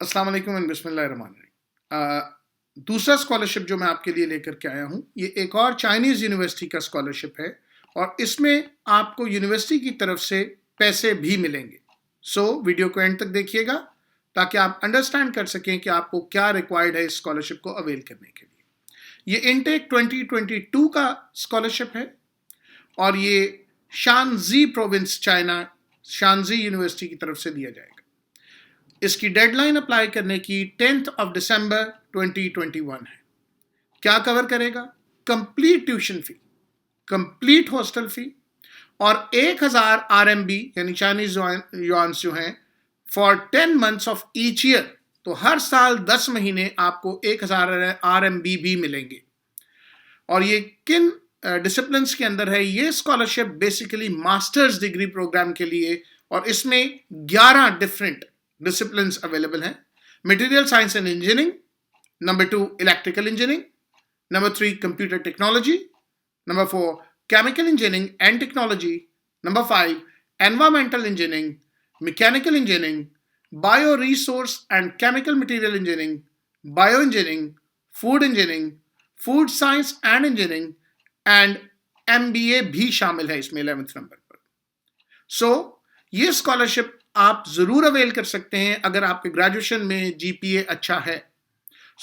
अस्सलाम वालेकुम एंड बिस्मिल्लाहिर्रहमानिर्रहीम। दूसरा स्कॉलरशिप जो मैं आपके लिए लेकर के आया हूँ, ये एक और चाइनीज़ यूनिवर्सिटी का स्कॉलरशिप है और इसमें आपको यूनिवर्सिटी की तरफ से पैसे भी मिलेंगे। वीडियो को एंड तक देखिएगा ताकि आप अंडरस्टैंड कर सकें कि आपको क्या रिक्वायर्ड है इस स्कॉलरशिप को अवेल करने के लिए। ये इनटेक 2022 का स्कॉलरशिप है और ये शानजी प्रोविंस चाइना, शानजी यूनिवर्सिटी की तरफ से दिया जाएगा। इसकी डेडलाइन अप्लाई करने की 10 दिसंबर 2021 है। क्या कवर करेगा? Complete tuition fee, complete hostel fee और 1000 RMB यानी चाइनीज युआन्स जो हैं for 10 months of each year. तो हर साल 10 महीने आपको 1000 RMB भी मिलेंगे। और ये किन डिसिप्लिन्स के अंदर है? ये scholarship basically masters degree program के लिए, और इसमें 11 डिफरेंट डिसिप्लिन्स अवेलेबल हैं। Material science and engineering, number 2 electrical engineering, number 3 computer technology, number 4 chemical engineering and technology, number 5 environmental engineering, mechanical engineering, bio resource and chemical material engineering, bio engineering, food engineering, food science and engineering and MBA भी शामिल है इसमें 11th number पर। ये scholarship आप जरूर avail कर सकते हैं अगर आपके ग्रेजुएशन में GPA अच्छा है।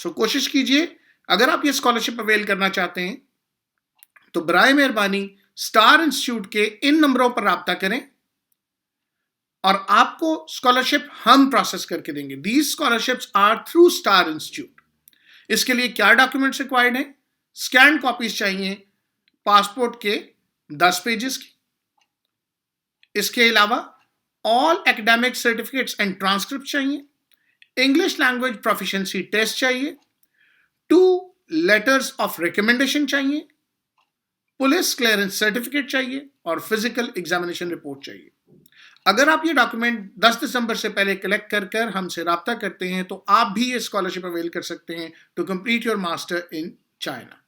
कोशिश कीजिए, अगर आप ये स्कॉलरशिप अवेल करना चाहते हैं तो बराए मेहरबानी स्टार इंस्टीट्यूट के इन नंबरों पर राब्ता करें और आपको स्कॉलरशिप हम प्रोसेस करके देंगे। These scholarships are through star institute. इसके लिए क्या डॉक्यूमेंट्स रिक्वायर्ड हैं? स्कैन कॉपीज चाहिए पासपोर्ट के 10 पेजेस की। इसके अलावा all academic certificates and transcript चाहिए, इंग्लिश लैंग्वेज प्रोफिशिएंसी टेस्ट चाहिए, 2 लेटर्स ऑफ रिकमेंडेशन चाहिए, पुलिस क्लियरेंस सर्टिफिकेट चाहिए और फिजिकल एग्जामिनेशन रिपोर्ट चाहिए। अगर आप ये डॉक्यूमेंट 10 दिसंबर से पहले कलेक्ट कर हमसे राब्ता करते हैं तो आप भी ये स्कॉलरशिप अवेल कर सकते हैं to complete your master in China.